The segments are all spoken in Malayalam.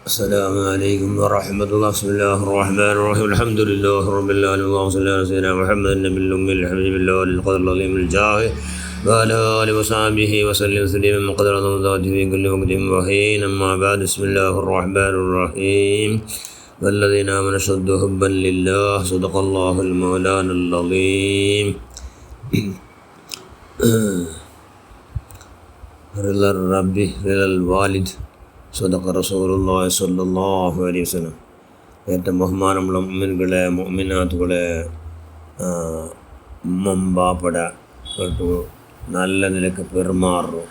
السلام عليكم ورحمة الله. بسم الله الرحمن الرحيم. الحمد لله رب العالمين. اللهم صل على سيدنا محمد النبي الأمي الحبيب الله القدر العظيم الجاه وعلى آله وصحبه وسلم تسليما قدر ذاته في كل وقت وحين. أما بعد. بسم الله الرحمن الرحيم. والذين آمنوا أشد حبا لله. صدق الله المولانا العظيم. رضا الرب رضا الوالد. صدق റസൂലുള്ളാഹി സ്വല്ലല്ലാഹു അലൈഹി വസല്ലം. ഏറ്റവും ബഹുമാനമുള്ള മുഅ്മിനുകളെ മുഅ്മിനാത്തുകളെ ഉമ്മമ്പാപ്പട നല്ല നിലക്ക് പെരുമാറും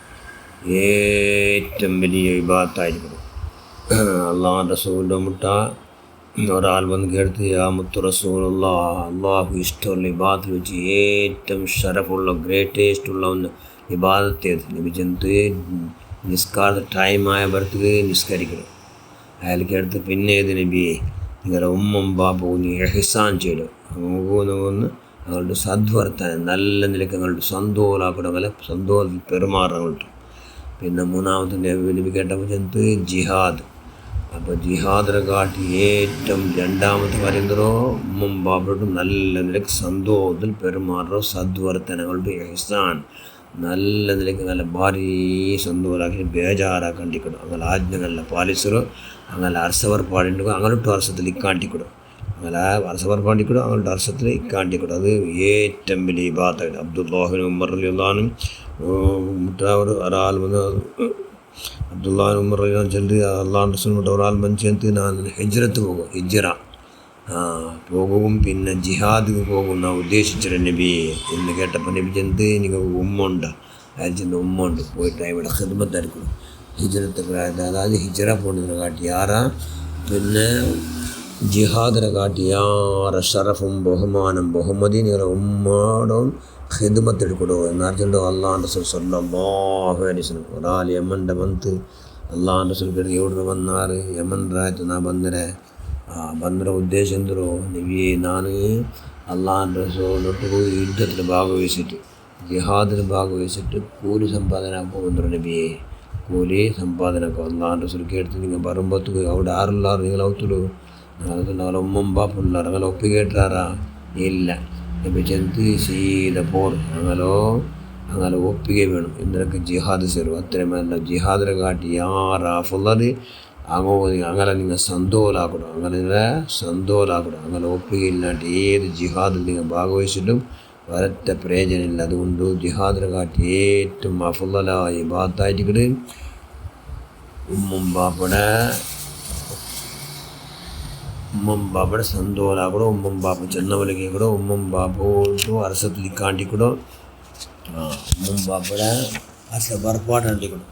ഏറ്റവും വലിയ ഇബാദത്തായിരിക്കും. അള്ളാഹ് റസൂലിൻ്റെ മുട്ട ഒരാൾ വന്ന് കേട്ട് യാ മുത്തു റസൂലുള്ളാഹ്, അള്ളാഹു ഇഷ്ടമുള്ള ഇബാദത്തിൽ വെച്ച് ഏറ്റവും ഷറഫുള്ള ഗ്രേറ്റസ്റ്റുള്ള ഒന്ന് ഇബാദത്തേത് ലഭിച്ചത് നിസ്കാര ടൈമായവർക്ക് നിസ്കരിക്കണം. അയാൾക്ക് അടുത്ത് പിന്നെ ഏത് നബിയെ നിങ്ങളുടെ ഉമ്മം ബാപ്പുവിന് ഇഹ്സാൻ ചെയ്തു അങ്ങോന്ന് ഞങ്ങളുടെ സദ്വർത്താനം നല്ല നിലയ്ക്ക് ഞങ്ങളുടെ സന്തോഷാക്കണം, അങ്ങനെ സന്തോഷത്തിൽ പെരുമാറങ്ങോട്ട്. പിന്നെ മൂന്നാമത്തെ നബി കേട്ടപ്പോൾ ചെന്ന് ജിഹാദ്. അപ്പോൾ ജിഹാദിനെ കാട്ടി ഏറ്റവും രണ്ടാമത്തെ പറയുന്നതോ ഉമ്മം ബാപ്പയോട്ടും നല്ല നിലയ്ക്ക് സന്തോഷത്തിൽ പെരുമാറോ സദ്വർത്തനങ്ങളുടെ ഇഹ്സാൻ നല്ല നിലയ്ക്ക് നല്ല ഭാരീ സന്തോഷാക്കി ಬೇಜಾರಾಕೊಂಡಿಕೊಡು അങ്ങനെ ആജ്ഞകളെ പാലിസರು അങ്ങനെ ಅರಸವರ್ಪಾಡಿಂಡು അങ്ങോട്ട് വർഷത്തിൽ ഇക്കാണ്ടിക്കൊടു അങ്ങനെ അരസവർപ്പാണ്ടിക്കൊടു അങ്ങോട്ട് വർഷത്തിൽ ഇക്കാണ്ടിക്കൊടു. അത് ഏറ്റവും വലിയ ഇബാദത്താണ്. അബ്ദുല്ലാഹിബ്നു ഉമർ റളിയല്ലാഹു അൻഹു ഒരാൾ വന്ന് അബ്ദുല്ലാഹിബ്നു ഉമർ റളിയല്ലാഹു ചെല്ല് അള്ളാഹു റസൂൽ ഒരാൾ വന്ന് ഞാൻ ഹിജ്റത്ത് പോകും, ഹിജ്റ പോകും, പിന്നെ ജിഹാദിന് പോകും ഞാൻ ഉദ്ദേശിച്ചിട്ട് നബി എന്ന് കേട്ടപ്പോൾ നബി ചെന്ത് എനിക്ക് ഉമ്മുണ്ട്. അയാൾ ചെന്ന് ഉമ്മുണ്ട് പോയിട്ട് ഇവിടെ ഖിദ്മത്തായിരിക്കും ഹിജ്റത്തൊക്കെ. അതായത് ഹിജ്റ പോകുന്നതിനെ കാട്ടി ആറാ, പിന്നെ ജിഹാദിനെ കാട്ടി ആറ് ഷറഫും ബഹുമാനം ബഹുമതി നിങ്ങളുടെ ഉമ്മാടും ഖിദ്മത്തെടുക്കടോ എന്നറിഞ്ഞിട്ടുണ്ടോ. അള്ളാഹു റസൂൽ സ്വല്ലല്ലാഹു അലൈഹി വസല്ലം ഒരാൾ യമൻ്റെ മന്ത് അള്ളാഹു റസൂൽ കേട്ട് എവിടുന്ന് വന്നാറ് യമൻ രാജ്യത്ത് നാ ಬಂದರೆ ಬಂದರ ಉದ್ದೇಶ ಎಂದರು ನಬಿಯೇ ನಾನು ಅಲ್ಲಾಹನ ರಸೂಲೊಟ್ಟಿಗೂ ಯುದ್ಧത്തിൽ ಭಾಗವಹಿಸಿಟ್ಟು ജിഹാദിൽ ഭാഗവഹിച്ചിട്ട് കൂലി സമ്പാദനാക്കും ಬಂದರು നബിയെ. കൂലി സമ്പാദനാക്കും അള്ളാഹന റസൂൽ കേട്ട് നിങ്ങൾ ಬರುಂಬತ್ತು അവിടെ ആറുള്ളാറ് നിങ്ങൾ ഔത്തുള്ളൂ ഞങ്ങളെ ഉമ്മം ബാപ്പുള്ളാറ് അങ്ങനെ ഒപ്പിക്കേട്ടാറാ ഇല്ല. നബി ചെന്ത് സീത പോർ അങ്ങനെ ഒപ്പിಗೆ വേണം എന്നൊക്കെ ജിഹാദ് ಸೇರು അത്രമല്ല ജിഹാദിനെ കാട്ടി യാറാഫുള്ളത് അങ്ങനെ നിങ്ങൾ സന്തോഷാക്കണം, അങ്ങനെ ഒപ്പികയില്ലാണ്ട് ഏത് ജിഹാദിൽ നിങ്ങൾ ഭാഗവഹിച്ചിട്ടും ഒരൊറ്റ പ്രയോജനമില്ല. അതുകൊണ്ട് ജിഹാദിനെ കാട്ടി ഏറ്റവും അഫ്ളലായ ഇബാദത്തായിട്ട് ഉമ്മം ബാപ്പയുടെ സന്തോഷാക്കണം. ഉമ്മം ബാപ്പ ചെന്നവലക്ക് കൂടെ ഉമ്മം ബാപ്പു അരസത്തിൽ കാണ്ടിക്കൂടോ ഉമ്മം ബാപ്പയുടെ അരസ പുറപ്പാടാണ്ടിക്കൂടും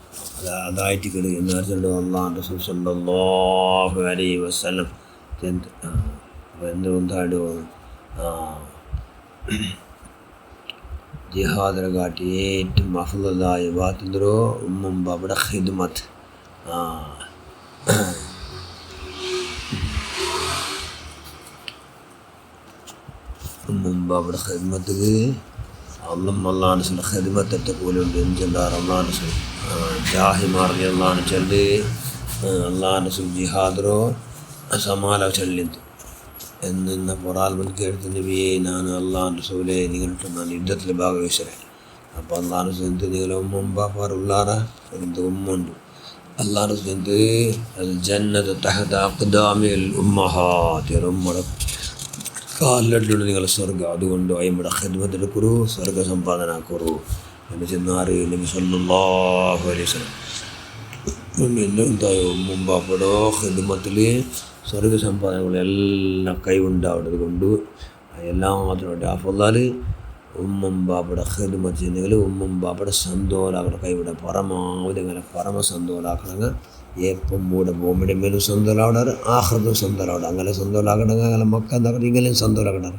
അതായിട്ട് കിട എന്ന് പറഞ്ഞിട്ട് അള്ളാഹു റസൂൽ സ്വല്ലല്ലാഹു അലൈഹി വസല്ലം അപ്പോൾ എന്തുകൊണ്ടാണ് ജിഹാദിനെ കാട്ടി ഏറ്റവും അഫ്ളലായ ഇബാദത്ത് ഉമ്മം ബാപ്പയുടെ ഖിദ്മത്ത്. ഉമ്മം ബാപ്പയുടെ ഖിദ്മത്ത് അള്ളാഹു റസൂലിൻ്റെ ഖിദ്മത്തെ പോലുണ്ട് എന്നുവെച്ചാൽ അള്ളാഹു റസൂൽ ജാഹിമാർഗി അള്ളാഹു ചൊല്ലി അള്ളാഹു റസൂൽ ജിഹാദോ സമാല ചൊല്ലിയത് എന്ന് ഒരാൾ വന്ന് കേട്ട് നബിയെ ഞാൻ അള്ളാഹു റസൂലെ നിങ്ങളുടെ ഞാൻ യുദ്ധത്തിൽ ഭാഗവഹിച്ചത്. അപ്പോൾ അള്ളാഹു റസൂൽ എന്ത് നിങ്ങളെ ഉമ്മം ബാപ്പാറുള്ളാറാ എന്ത് ഉമ്മുണ്ട്. അള്ളാഹു റസൂൽ എന്ത് അൽ ജന്നത്ത് തഹത അഖ്ദാമിൽ ഉമ്മഹാത്ത് ഉമ്മയുടെ കാലിലടിയുള്ള നിങ്ങളെ സ്വർഗ്ഗം. അതുകൊണ്ട് അയ്യമ്മയുടെ ഖിദ്മത്തെടുക്കൂ, സ്വർഗ്ഗ സമ്പാദനാക്കൂ എന്ന് ചെന്നാറ് നബി സ്വല്ലല്ലാഹു അലൈഹി വസല്ലം. പിന്നെ എന്തായോ മുമ്പാപ്പടോ ഖിദ്മത്തിൽ സ്വർഗ്ഗ സമ്പാദനങ്ങളെല്ലാം കൈവുണ്ടാവുന്നത് കൊണ്ട് എല്ലാത്തിനും അഫ്ളൽ ഉമ്മം ബാപ്പയുടെ ഖിദ്മത്ത് ചെയ്യുന്നെങ്കിൽ ഉമ്മം ബാപ്പയുടെ സന്തോഷാക്കണം. കൈവിടെ പരമാവധി അങ്ങനെ പരമ സന്തോഷാക്കണമെങ്കിൽ എപ്പം മൂടെ ഭൂമിയുടെ മേലും സന്തോഷാവിടാറ് ആഹ്റതും സന്തോഷാവിടാറ് അങ്ങനെ സന്തോഷാക്കണമെങ്കിൽ അങ്ങനെ മക്ക എന്താക്കണം ഇങ്ങനെയും സന്തോഷാക്കണാറ്.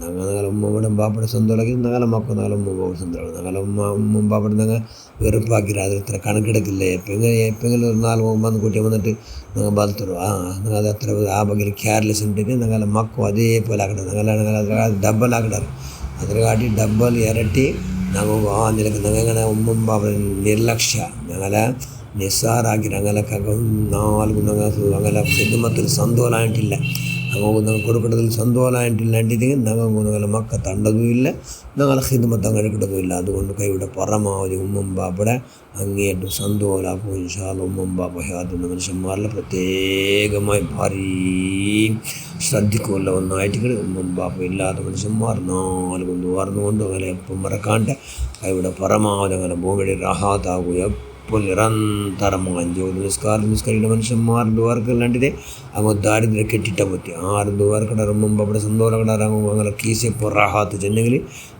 ഞങ്ങളെ ഉമ്മയുടെ ബാപ്പയുടെ സന്തോഷാക്കി ഞങ്ങളെ മക്ക ഞങ്ങളെ ഉമ്മ സന്തോഷം ഞങ്ങളെ ഉമ്മ ബാപ്പയുടെ ഞങ്ങൾ വെറുപ്പാക്കിയിട്ട് അത് ഇത്ര കണക്കെടുക്കില്ല. എപ്പെങ്കിലും ഒരു 4 കുട്ടി വന്നിട്ട് ഞങ്ങൾ ബലത്തരും ഞങ്ങൾ അത് അത്ര ആ ബഗ്ഗിൽ കെയർലെസ് ഉണ്ടെങ്കിൽ ഞങ്ങളെ മക്കും അതേപോലെ ആക്കട്ടെ. ഞങ്ങൾ ഡബിളാക്കിടാറ് അതിനെ കാട്ടി ഡബിൾ ഇരട്ടി ഞങ്ങൾ ആ നിലക്ക് ഞങ്ങളെ ഉമ്മം ബാപ്പ നിർലക്ഷ്യ ഞങ്ങളെ നിസ്സാറാക്കി ഞങ്ങളൊക്കെ 4 ഞങ്ങളെ ഹിദ്മത്തിൽ സന്തോഷമായിട്ടില്ല. ഞങ്ങൾക്ക് കൊടുക്കുന്നതിൽ സന്തോഷമായിട്ടില്ലാണ്ടിരിക്കും. ഞങ്ങൾ മക്ക തണ്ടതുമില്ല, ഞങ്ങളെ ഹിദ്മത്ത് അങ്ങനെ കിടക്കുമില്ല. അതുകൊണ്ട് കൈയുടെ പരമാവധി ഉമ്മം ബാപ്പയുടെ അങ്ങേയറ്റം സന്തോഷമാക്കും. ഇൻഷാ അല്ലാഹ് ഉമ്മം ബാപ്പ ഹയാത്തുന്ന മനുഷ്യന്മാരിൽ പ്രത്യേകമായി ഭാരീ ശ്രദ്ധിക്കുമല്ല ഒന്നായിട്ട് ഉമ്മം ബാപ്പ ഇല്ലാത്ത മനുഷ്യന്മാർ 4 കൊണ്ട് വാർന്നുകൊണ്ട് അങ്ങനെ എപ്പം മറക്കാണ്ട് കൈയുടെ പരമാവധി അങ്ങനെ ഭൂമിയുടെ റാഹാത്താകുക. ഇപ്പോൾ നിരന്തരമായി നിസ്കരിക്കുന്ന മനുഷ്യന്മാരുടെ ദുആർക്കല്ലാണ്ടിದೆ അങ്ങ് ദാരിദ്ര്യം കെട്ടിട്ട പറ്റി 6 ദുആർക്കടറുമ്പം അവിടെ സന്തോഷക്കടറാകും. അങ്ങനെ കീസിപ്പോൾ റാഹാത്ത് ചെന്നെങ്കിൽ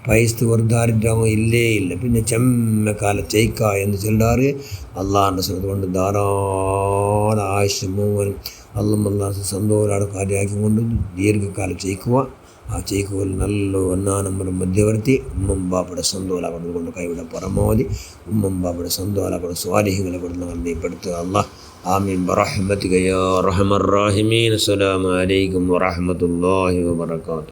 പൈസ ഒരു ദാരിദ്ര്യം ഇല്ലേ ഇല്ല. പിന്നെ ചെമ്മക്കാലം ചെയ്ക്ക എന്ന് ചൊല്ലാറ് അള്ളാഹിൻ്റെ സ്ഥലത്ത് കൊണ്ട് ധാരാളം ആയുഷ്യം മുഴുവൻ അല്ലാഹ് സന്തോഷമാണ് കാര്യമാക്കിക്കൊണ്ട് ദീർഘകാലം ചെയ്ക്കുക. ആ ചെയ്ക്കുകൾ നല്ല ഒന്നാനമ്പരം മധ്യവർത്തി ഉമ്മം ബാപ്പയുടെ സന്തോഷമാക്കുന്നത് കൊണ്ട് കൈയുടെ പരമാവധി ഉമ്മം ബാപ്പയുടെ സന്തോഷമാക്കുന്ന സ്വാലിഹികളെ കൊടുത്ത് നീപ്പെടുത്തുക അല്ലാഹ്. ആമീൻ ബിറഹ്മതിക യാ അർഹമർ റഹീമീൻ. അസ്സലാമു അലൈക്കും വറഹ്മത്തുള്ളാഹി വബറകാതുഹു.